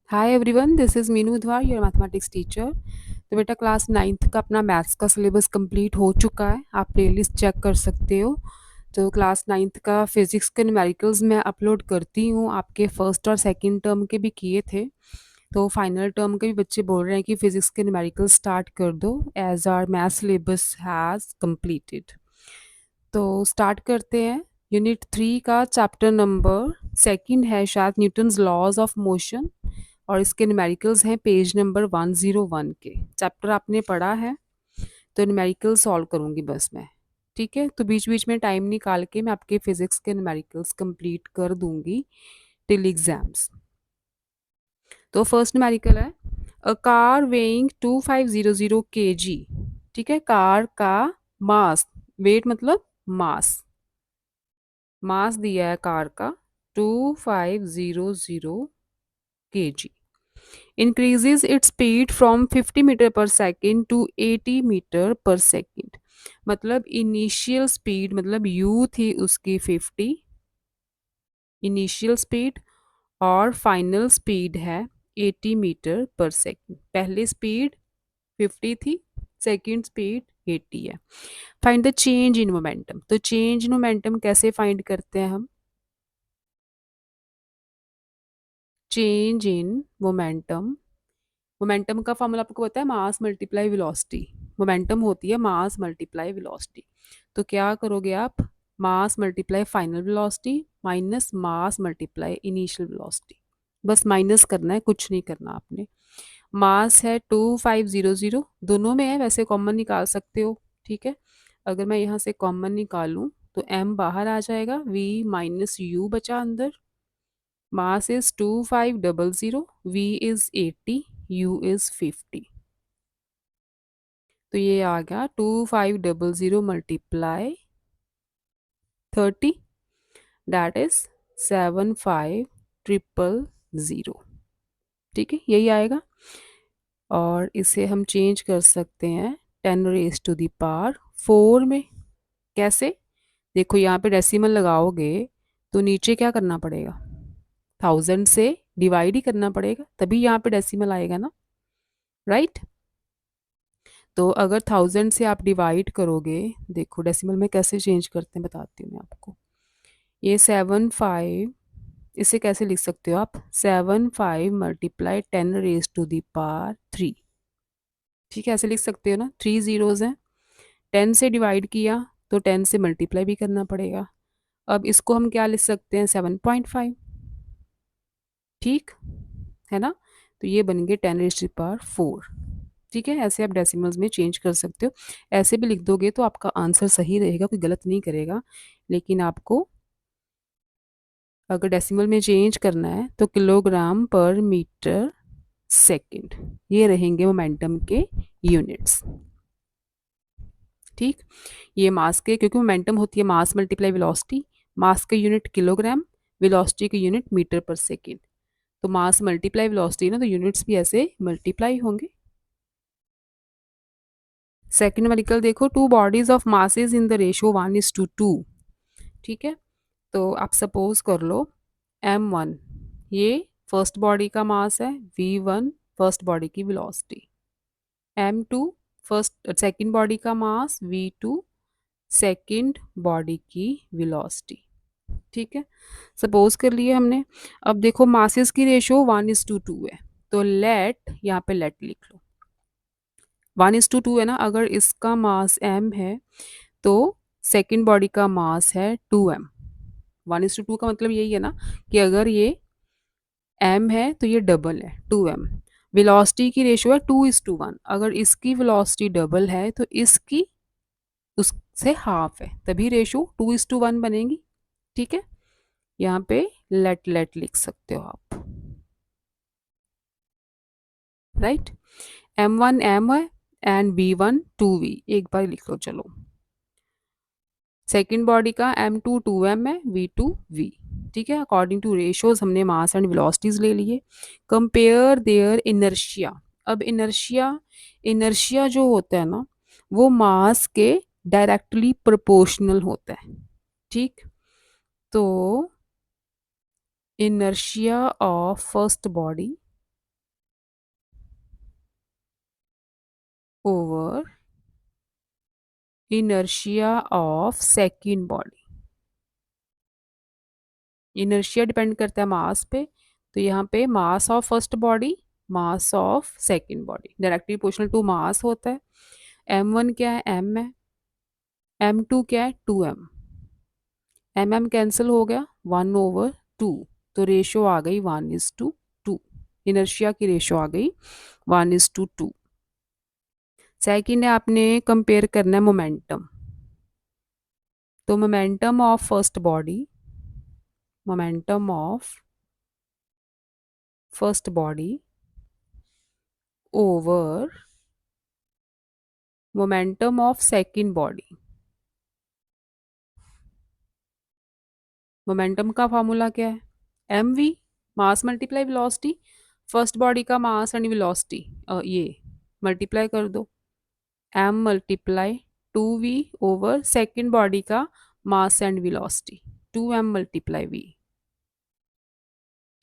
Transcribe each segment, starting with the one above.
Hi everyone, this is Meenu Dhawar, your mathematics teacher. तो बेटा class ninth का अपना मैथ्स का सिलेबस कंप्लीट हो चुका है। आप प्लेलिस्ट चेक कर सकते हो। तो क्लास नाइन्थ का फिजिक्स के न्यूमेरिकल्स मैं अपलोड करती हूँ। आपके फर्स्ट और सेकंड टर्म के भी किए थे, तो फाइनल टर्म के भी बच्चे बोल रहे हैं कि फिजिक्स के न्यूमेरिकल्स स्टार्ट कर दो as our math syllabus has completed. तो स्टार्ट करते हैं। यूनिट 3 का चैप्टर नंबर सेकंड है शायद, न्यूटन्स लॉज ऑफ मोशन, और इसके न्यूमेरिकल्स हैं पेज नंबर 101 के। चैप्टर आपने पढ़ा है, तो न्यूमेरिकल सॉल्व करूंगी बस मैं। ठीक है, तो बीच बीच में टाइम निकाल के मैं आपके फिजिक्स के न्यूमेरिकल्स कंप्लीट कर दूंगी टिल एग्जाम्स। तो फर्स्ट न्यूमेरिकल है अ कार वेइंग 2500 kg। ठीक है, कार का मास, वेट मतलब मास, मास दिया है कार का 2500 kg, increases its speed from 50 metre पर सेकेंड टू 80 मीटर पर सेकेंड। मतलब इनिशियल स्पीड मतलब u थी उसकी 50 इनिशियल स्पीड, और फाइनल स्पीड है 80 मीटर पर सेकेंड। पहले स्पीड 50 थी, सेकेंड स्पीड 80 है। Find the change in momentum. तो चेंज इन मोमेंटम कैसे फाइंड करते हैं हम? चेंज इन मोमेंटम, मोमेंटम का फॉर्मूला आपको पता है, मास मल्टीप्लाई वेलोसिटी। मोमेंटम होती है मास मल्टीप्लाई वेलोसिटी। तो क्या करोगे आप? मास multiply final velocity minus mass multiply initial velocity. बस माइनस करना है, कुछ नहीं करना आपने। मास है 2500, दोनों में है, वैसे कॉमन निकाल सकते हो। ठीक है, अगर मैं यहाँ से कॉमन निकालूं तो m बाहर आ जाएगा, v माइनस u बचा अंदर। Mass is 2500, v is 80, u is 50। तो ये आ गया 2500 मल्टीप्लाई 30, दैट इज 75000। ठीक है, यही आएगा। और इसे हम चेंज कर सकते हैं 10 raised to the power 4 में। कैसे? देखो यहाँ पे डेसिमल लगाओगे तो नीचे क्या करना पड़ेगा? 1000 से डिवाइड ही करना पड़ेगा, तभी यहाँ पे डेसिमल आएगा ना, राइट? तो अगर 1000 से आप डिवाइड करोगे, देखो डेसिमल में कैसे चेंज करते हैं बताती हूँ मैं आपको। ये 75, इसे कैसे लिख सकते हो आप? 75 multiply 10 raised to the power 3। ठीक है, ऐसे लिख सकते हो ना, 3 जीरोज हैं। 10 से डिवाइड किया तो 10 से मल्टीप्लाई भी करना पड़ेगा। अब इसको हम क्या लिख सकते हैं? 7.5। ठीक है ना? तो ये बन गए 10 raised to the power 4। ठीक है, ऐसे आप डेसिमल्स में चेंज कर सकते हो। ऐसे भी लिख दोगे तो आपका आंसर सही रहेगा, कोई गलत नहीं करेगा। लेकिन आपको अगर डेसिमल में चेंज करना है तो किलोग्राम पर मीटर सेकंड, ये रहेंगे मोमेंटम के यूनिट्स। ठीक, ये मास के, क्योंकि मोमेंटम होती है मास मल्टीप्लाई वेलोसिटी। मास का यूनिट किलोग्राम, वेलोसिटी का यूनिट मीटर पर सेकंड। तो मास मल्टीप्लाई वेलोसिटी ना, तो यूनिट्स भी ऐसे मल्टीप्लाई होंगे। सेकंड न्यूमेरिकल देखो, two bodies of masses in the ratio 1:2। ठीक है, तो आप सपोज कर लो m1 ये फर्स्ट बॉडी का मास है, v1 फर्स्ट बॉडी की velocity, m2 first second body का मास, v2 सेकंड बॉडी की वेलोसिटी। ठीक है, सपोज कर लिए हमने। अब देखो मासेस की रेशियो 1:2 है, तो लेट, यहाँ पे लेट लिख लो, 1:2 है ना। अगर इसका मास m है तो सेकंड बॉडी का मास है 2m। 1:2 का मतलब यही है ना कि अगर ये m है तो ये डबल है 2m। वेलोसिटी की रेशियो है 2:1, अगर इसकी वेलोसिटी डबल है तो इसकी उससे हाफ है, तभी रेशियो 2:1 बनेगी। ठीक है, यहाँ पे लेट लेट लिख सकते हो आप, राइट? m1 m है एंड v1 2v, एक बार लिख लो चलो। सेकेंड बॉडी का m2 2m है, v2 v। ठीक है, अकॉर्डिंग टू रेशियोज हमने मास एंड वेलोसिटीज ले लिए। Compare there inertia. अब इनर्शिया, इनर्शिया जो होता है ना, वो मास के डायरेक्टली प्रोपोर्शनल होता है। ठीक, तो inertia of first body over inertia of second body. Inertia depend करता है मास पे, तो यहाँ पे mass of first body, mass of second body directly proportional to mass होता है। m1 क्या है, m है, m2 क्या है, 2m। mm कैंसिल हो गया, 1/2, तो रेशो आ गई 1:2। इनर्शिया की रेशो आ गई 1:2। सेकंड है, आपने कंपेयर करना है मोमेंटम। तो momentum of first body, momentum of first body over momentum of second body. Momentum का फॉर्मूला क्या है, M V, mass multiply velocity. First body का मास एंड वेलोसिटी ये मल्टीप्लाई कर दो, M multiply 2v over second body का mass and velocity, 2m multiply v।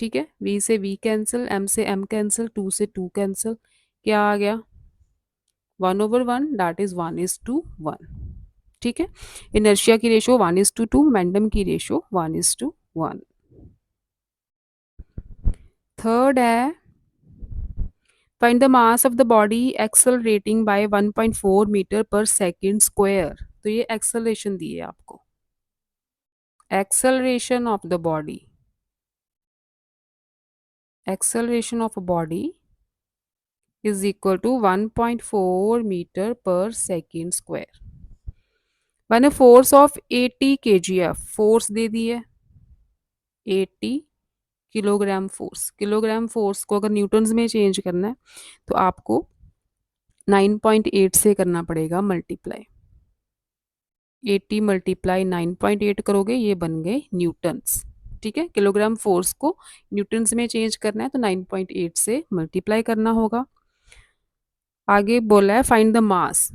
ठीक है, v से v कैंसिल, m से m कैंसिल, 2 से 2 कैंसिल, क्या आ गया 1/1, दैट इज 1:1। ठीक है, इनर्शिया की रेशो 1:2, मोमेंटम की रेशो 1:1। थर्ड है, find the mass of the body accelerating by 1.4 metre पर सेकंड स्क्वायर। तो ये एक्सेलरेशन दी है आपको, acceleration of the body, acceleration of a body is equal to 1.4 metre पर सेकंड स्क्वायर। मैंने फोर्स ऑफ 80 kgf फोर्स दे दी है, 80 किलोग्राम फोर्स। किलोग्राम फोर्स को अगर न्यूटन्स में चेंज करना है तो आपको 9.8 से करना पड़ेगा मल्टीप्लाई। 80 मल्टीप्लाई 9.8 करोगे, ये बन गए न्यूटन्स। ठीक है, किलोग्राम फोर्स को न्यूटन्स में चेंज करना है तो 9.8 से मल्टीप्लाई करना होगा। आगे बोला है फाइंड द मास।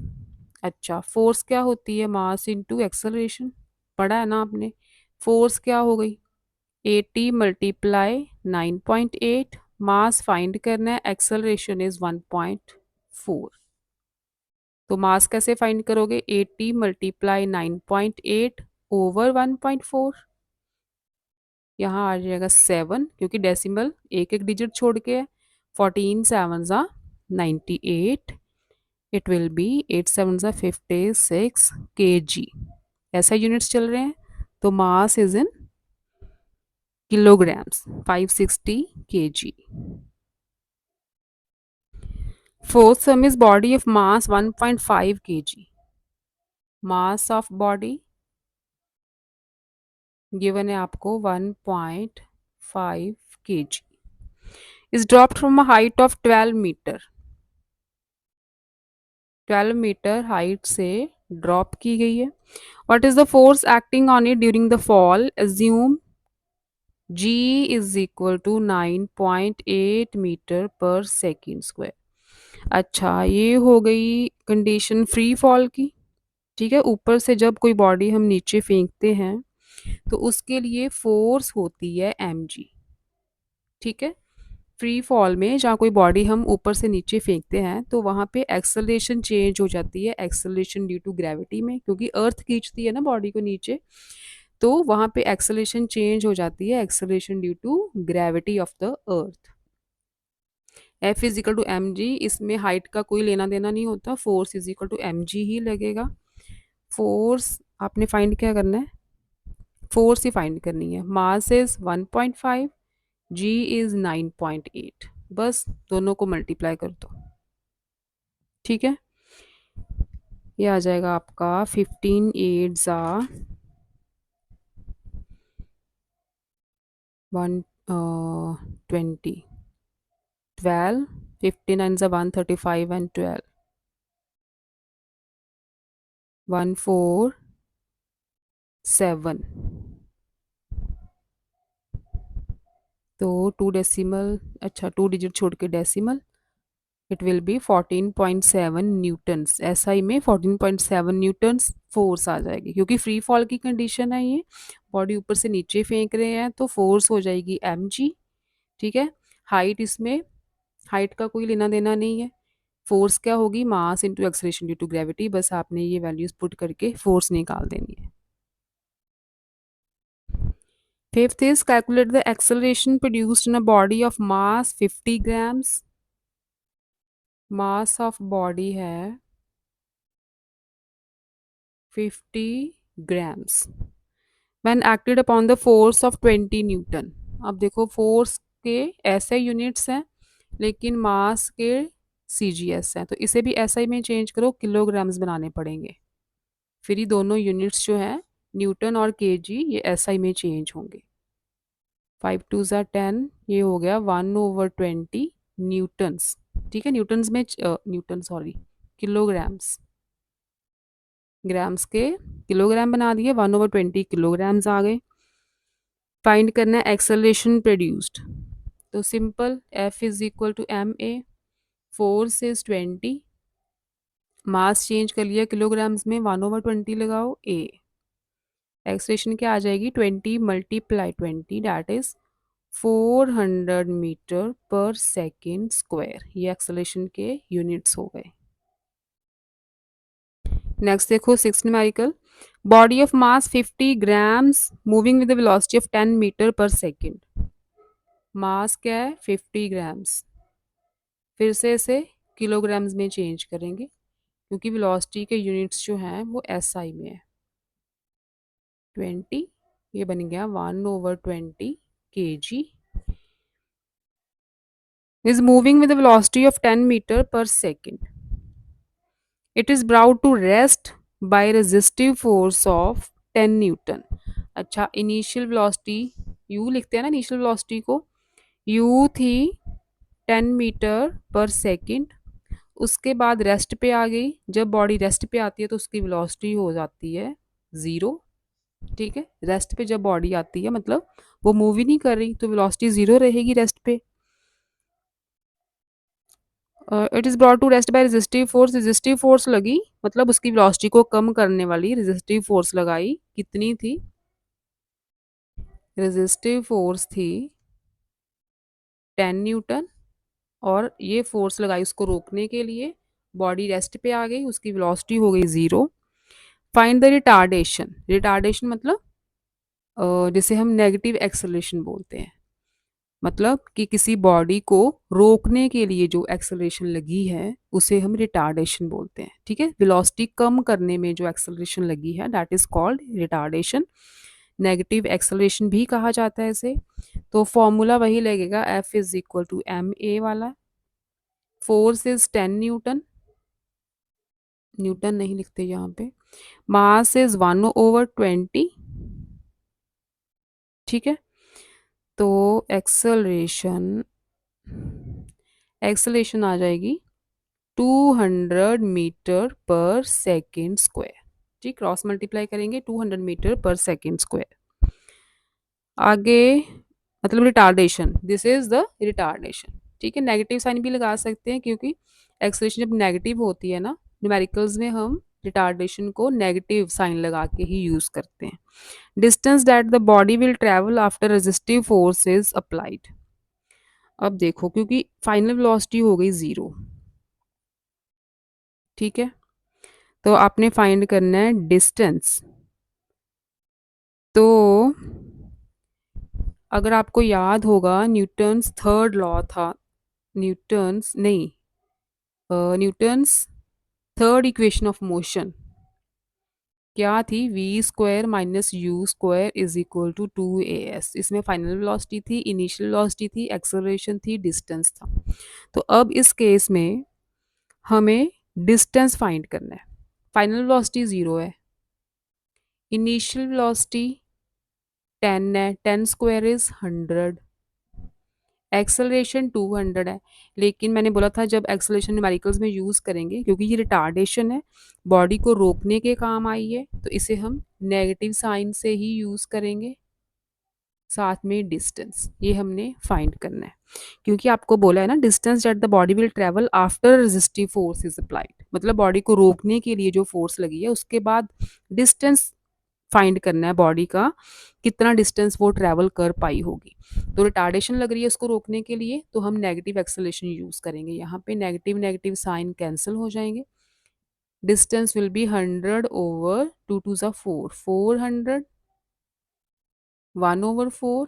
अच्छा, फोर्स क्या होती है, मास इनटू एक्सेलरेशन, पढ़ा है ना आपने। फोर्स क्या हो गई, 80 मल्टीप्लाई 9.8, मास फाइंड करना है, एक्सेलरेशन इज 1.4। तो मास कैसे फाइंड करोगे, 80 मल्टीप्लाई 9.8 ओवर 1.4, यहाँ आ जाएगा 7, क्योंकि डेसिमल एक एक डिजिट छोड़ के है। 14 7 ज़ा 98, इट विल बी 8 7 ज़ा 56 kg। ऐसा यूनिट्स चल रहे हैं, तो mass is in kilograms, 560 kg। Fourth sum is body of mass 1.5 kg. Mass of body given है आपको 1.5 kg is dropped from a height of 12 meter। 12 metre height से drop की गई है। What is the force acting on it during the fall? Assume G is equal to 9.8 metre पर second square. अच्छा, ये हो गई कंडीशन फ्री फॉल की। ठीक है, ऊपर से जब कोई बॉडी हम नीचे फेंकते हैं तो उसके लिए फोर्स होती है mg। ठीक है, फ्री फॉल में जहाँ कोई बॉडी हम ऊपर से नीचे फेंकते हैं तो वहाँ पे एक्सेलरेशन चेंज हो जाती है, एक्सेलरेशन ड्यू टू ग्रेविटी में, क्योंकि अर्थ खींचती है ना बॉडी को नीचे, तो वहाँ पे एक्सेलरेशन चेंज हो जाती है, acceleration due to gravity of the earth. F is equal to M G, इसमें हाइट का कोई लेना देना नहीं होता, force is equal to M G ही लगेगा। फोर्स आपने फाइंड क्या करना है, फोर्स ही फाइंड करनी है। मास इज 1.5, जी इज 9.8, बस दोनों को मल्टीप्लाई कर दो। ठीक है, ये आ जाएगा आपका 15 8 ज़ा 120, 12, 59 ज़ा 135 एंड 12, 147। तो 2 डेसिमल, अच्छा 2 डिजिट छोड़ के decimal, it will be 14.7 Newton's. SI में 14.7 न्यूटन्स फोर्स आ जाएगी, क्योंकि फ्री फॉल की कंडीशन है, ये बॉडी ऊपर से नीचे फेंक रहे हैं तो फोर्स हो जाएगी एम जी। ठीक है, हाइट, इसमें हाइट का कोई लेना देना नहीं है, फोर्स क्या होगी, mass into acceleration due to gravity, बस आपने ये वैल्यूज पुट करके फोर्स निकाल देनी है। Fifth is calculate the acceleration produced in a body of mass 50 grams. Mass of body है 50 grams when acted upon the force of 20 Newton. अब देखो फोर्स के ऐसे यूनिट्स हैं लेकिन मास के सीजीएस हैं, तो इसे भी एसआई में चेंज करो, किलोग्राम्स बनाने पड़ेंगे। फिर ये दोनों यूनिट्स जो है न्यूटन और केजी ये एसआई में चेंज होंगे। 5 टू ज़ा 10, ये हो गया 1/20 न्यूटन्स। ठीक है, न्यूटन्स में न्यूटन सॉरी किलोग्राम्स, ग्राम्स के किलोग्राम बना दिए, 1/20 किलोग्राम्स आ गए। फाइंड करना है एक्सेलरेशन प्रोड्यूस्ड, तो simple F is equal to M A, force is 20, mass change कर लिया किलोग्राम्स में, 1/20 लगाओ ए, एक्सेलरेशन क्या आ जाएगी 20 मल्टीप्लाई 20 दैट इज 400 मीटर पर सेकेंड स्क्वायर। ये एक्सेलरेशन के यूनिट्स हो गए। नेक्स्ट देखो six numerical, body of mass 50 grams moving with the velocity of 10 metre पर सेकेंड। मास क्या है 50 ग्राम्स, फिर से इसे किलोग्राम्स में चेंज करेंगे क्योंकि वेलोसिटी के यूनिट्स जो हैं वो एसआई में है। 20, ये बन गया 1/20 kg, is moving with a velocity of 10 meter per second. It is brought to rest by resistive force of 10 Newton. अच्छा, इनिशियल वेलोसिटी u लिखते हैं ना, इनिशियल वेलोसिटी को u थी 10 मीटर पर सेकेंड, उसके बाद रेस्ट पे आ गई। जब बॉडी रेस्ट पे आती है तो उसकी वेलोसिटी हो जाती है 0। ठीक है, रेस्ट पे जब बॉडी आती है मतलब वो मूव ही नहीं कर रही तो वेलोसिटी 0 रहेगी रेस्ट पे। It is brought to rest by resistive force, resistive force लगी मतलब उसकी वेलोसिटी को कम करने वाली रेजिस्टिव फोर्स लगाई। कितनी थी, रेजिस्टिव फोर्स थी 10 न्यूटन, और ये फोर्स लगाई उसको रोकने के लिए। बॉडी रेस्ट पे आ गई, उसकी वेलोसिटी हो गई 0। फाइंड द रिटार्डेशन, रिटार्डेशन मतलब जिसे हम नेगेटिव एक्सेलरेशन बोलते हैं, मतलब कि किसी बॉडी को रोकने के लिए जो एक्सेलरेशन लगी है उसे हम रिटार्डेशन बोलते हैं। ठीक है, वेलोसिटी कम करने में जो एक्सेलरेशन लगी है that is called retardation, negative acceleration भी कहा जाता है इसे। तो फॉर्मूला वही लगेगा, F is equal to M a वाला, फोर्स इज 10 न्यूटन, न्यूटन नहीं लिखते यहाँ पे, मास इज 1/20। ठीक है, तो एक्सेलरेशन एक्सेलरेशन आ जाएगी 200 मीटर पर सेकेंड स्क्वायर। ठीक, क्रॉस मल्टीप्लाई करेंगे 200 मीटर पर सेकेंड स्क्वायर। आगे मतलब retardation, this is the retardation. ठीक है, नेगेटिव साइन भी लगा सकते हैं क्योंकि एक्सेलरेशन जब नेगेटिव होती है ना, न्यूमेरिकल्स में हम रिटार्डेशन को नेगेटिव साइन लगा के ही यूज करते हैं। Distance that the body will travel after resistive force is applied. अब देखो क्योंकि फाइनल वेलोसिटी हो गई 0, ठीक है, तो आपने फाइंड करना है डिस्टेंस। तो अगर आपको याद होगा न्यूटन्स थर्ड लॉ था, न्यूटन्स नहीं, Newton's third equation of motion क्या थी, v² minus u² is equal to 2as। इसमें फाइनल वेलोसिटी थी, इनिशियल वेलोसिटी थी, एक्सेलरेशन थी, डिस्टेंस था। तो अब इस केस में हमें डिस्टेंस फाइंड करना है। फाइनल वेलोसिटी 0 है, इनिशियल वेलोसिटी 10 है, 10² इज 100, एक्सेलरेशन 200 है। लेकिन मैंने बोला था जब एक्सेलरेशन न्यूमेरिकल्स में यूज़ करेंगे क्योंकि ये रिटार्डेशन है, बॉडी को रोकने के काम आई है, तो इसे हम नेगेटिव साइन से ही यूज़ करेंगे। साथ में डिस्टेंस ये हमने फाइंड करना है क्योंकि आपको बोला है ना distance that the body will travel after resistive force is applied, मतलब बॉडी को रोकने के लिए जो फोर्स लगी है उसके बाद डिस्टेंस फाइंड करना है बॉडी का कितना डिस्टेंस वो ट्रैवल कर पाई होगी। तो रिटार्डेशन लग रही है उसको रोकने के लिए, तो हम नेगेटिव एक्सेलरेशन यूज़ करेंगे। यहाँ पे नेगेटिव नेगेटिव साइन कैंसिल हो जाएंगे। Distance will be 100 over 2 two ज़ा 4, 400, 1/4,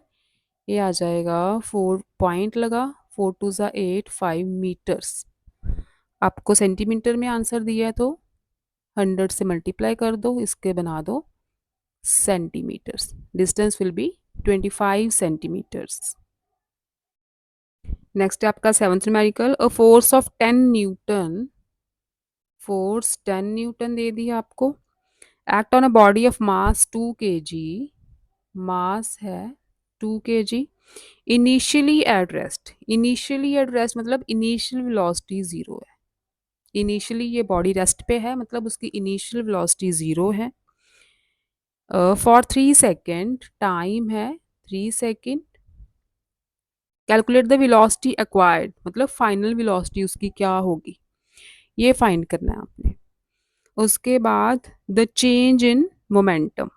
ये आ जाएगा 4 पॉइंट लगा, 4 टू ज़ा 8, 5 मीटर्स। आपको सेंटीमीटर में आंसर दिया है तो 100 से मल्टीप्लाई कर दो, इसके बना दो centimetres. Distance will be 25 centimetres. Next है आपका seventh numerical, a force of 10 newton, force 10 newton दे दिया आपको, act on a body of mass 2 kg, mass है 2 kg, initially at rest. Initially at rest मतलब इनिशियल वेलोसिटी जीरो है। Initially ये body rest पे है, मतलब उसकी इनिशियल वेलोसिटी जीरो है। फॉर 3 सेकेंड, टाइम है 3 second. Calculate the velocity acquired, मतलब फाइनल वेलोसिटी उसकी क्या होगी, ये फाइंड करना है आपने। उसके बाद the change in momentum.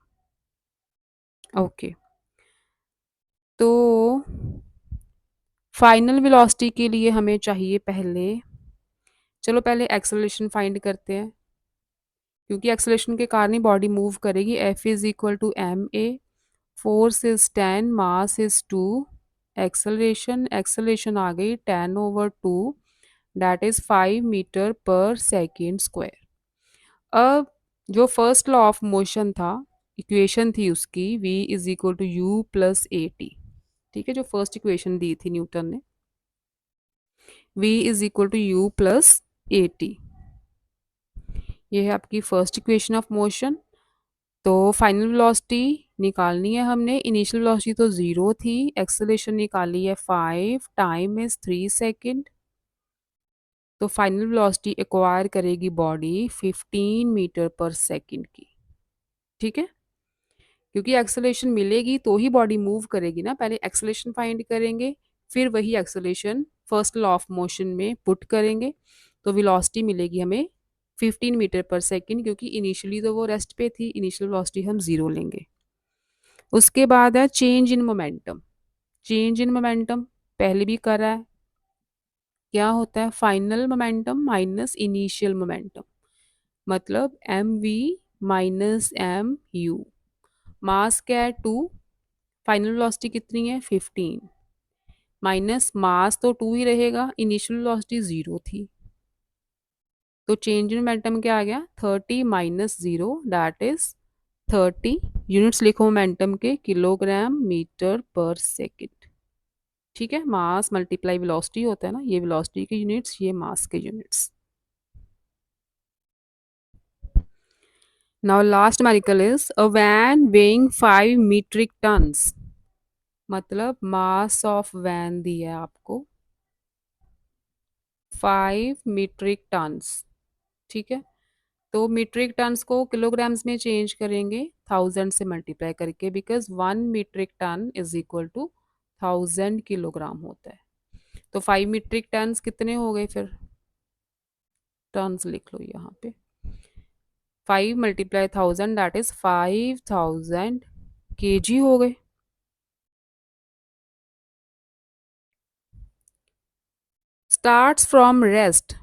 Okay, तो फाइनल वेलोसिटी के लिए हमें चाहिए पहले, चलो पहले एक्सेलरेशन फाइंड करते हैं, क्योंकि एक्सेलरेशन के कारण ही बॉडी मूव करेगी। F is equal to M A, force is 10, mass is 2, acceleration acceleration आ गई 10/2, दैट इज 5 मीटर पर सेकेंड स्क्वायर। अब जो फर्स्ट लॉ ऑफ मोशन था, इक्वेशन थी उसकी v is equal to you plus A T. ठीक है, जो फर्स्ट इक्वेशन दी थी न्यूटन ने, v is equal to you plus A t, ये है आपकी फर्स्ट इक्वेशन ऑफ मोशन। तो फाइनल वेलोसिटी निकालनी है हमने, इनिशियल वेलोसिटी तो ज़ीरो थी, एक्सेलरेशन निकाली है 5, टाइम इज 3 सेकेंड। तो फाइनल वेलोसिटी एक्वायर करेगी बॉडी 15 मीटर पर सेकेंड की। ठीक है, क्योंकि एक्सेलरेशन मिलेगी तो ही बॉडी मूव करेगी ना, पहले एक्सेलरेशन फाइंड करेंगे, फिर वही acceleration first law of motion में पुट करेंगे, तो वेलोसिटी मिलेगी हमें 15 मीटर पर सेकेंड, क्योंकि इनिशियली तो वो रेस्ट पे थी, इनिशियल वेलोसिटी हम ज़ीरो लेंगे। उसके बाद है change in momentum. Change in momentum पहले भी करा है, क्या होता है, final momentum minus initial momentum, मतलब M V minus M U. Mass क्या है 2, फाइनल वेलोसिटी कितनी है 15, माइनस मास तो 2 ही रहेगा, इनिशियल वेलोसिटी 0 थी, तो चेंज इन मोमेंटम क्या आ गया 30 माइनस 0, दैट इज 30। यूनिट्स लिखो मोमेंटम के, किलोग्राम मीटर पर सेकेंड। ठीक है, मास मल्टीप्लाई वेलोसिटी होता है ना, ये वेलोसिटी के यूनिट्स, ये मास के units. Now last numerical is a van weighing 5 metric tons, मतलब मास ऑफ वैन दिया है आपको 5 मीट्रिक टन्स। ठीक है, तो मीट्रिक टन्स को किलोग्राम्स में चेंज करेंगे 1000 से मल्टीप्लाई करके, because 1 metric ton is equal to 1000 kilogram होता है। तो 5 मीट्रिक टन्स कितने हो गए, फिर टन्स लिख लो यहाँ पे, 5 मल्टीप्लाई 1000 दैट इज 5000 kg हो गए। स्टार्ट फ्रॉम रेस्ट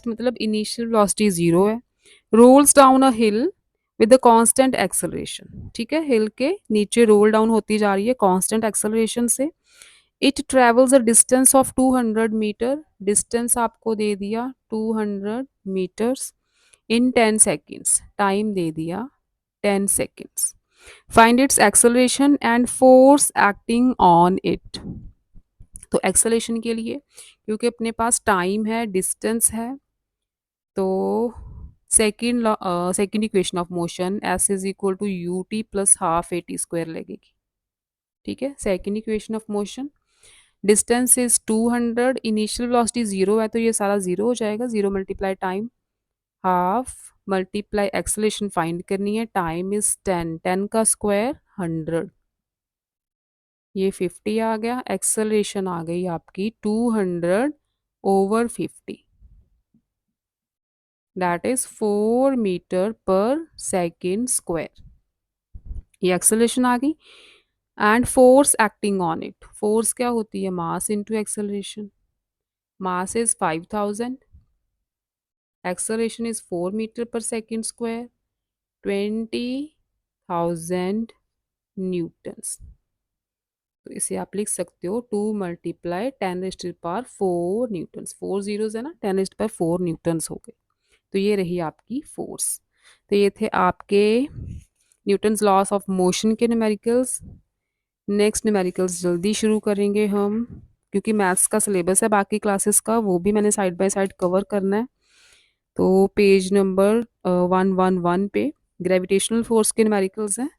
मतलब इनिशियल वेलोसिटी जीरो है, rolls down a hill with the constant acceleration. ठीक है, हिल के नीचे रोल डाउन होती जा रही है कांस्टेंट एक्सेलरेशन से। It travels a distance of 200 metre, distance आपको दे दिया 200 मीटर्स इन 10 सेकेंड्स, टाइम दे दिया 10 seconds. Find its acceleration and force acting on it. तो एक्सेलरेशन के लिए, क्योंकि अपने पास टाइम है, डिस्टेंस है, तो second equation of motion s is equal to u t plus half a t square लगेगी। ठीक है, second equation of motion, distance is 200, initial velocity zero है, तो ये सारा जीरो हो जाएगा, zero multiply time, half multiply acceleration find करनी है, टाइम इज 10, 10 का स्क्वायर 100, ये 50 आ गया, एक्सेलरेशन आ गई आपकी 200/50, दैट इज 4 मीटर पर सेकेंड स्क्वायर। ये एक्सेलरेशन आ गई। And force acting on it, force क्या होती है, mass into acceleration. Mass is 5000, acceleration is 4 metre पर सेकेंड स्क्वायर, 20,000 न्यूटन्स। तो इसे आप लिख सकते हो 2 × 10⁻⁴ न्यूटन्स, 4 जीरोस है ना, 10⁻⁴ न्यूटन्स हो गए। तो ये रही आपकी फोर्स। तो ये थे आपके न्यूटन्स लॉस ऑफ मोशन के न्यूमेरिकल्स। नेक्स्ट न्यूमेरिकल्स जल्दी शुरू करेंगे हम, क्योंकि मैथ्स का सिलेबस है बाकी क्लासेस का, वो भी मैंने साइड बाय साइड कवर करना है। तो पेज नंबर 111 पे ग्रेविटेशनल फोर्स के न्यूमेरिकल्स हैं।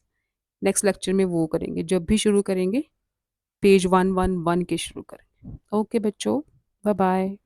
नेक्स्ट लेक्चर में वो करेंगे, जब भी शुरू करेंगे पेज 111 के शुरू करेंगे। ओके बच्चों, बाय बाय।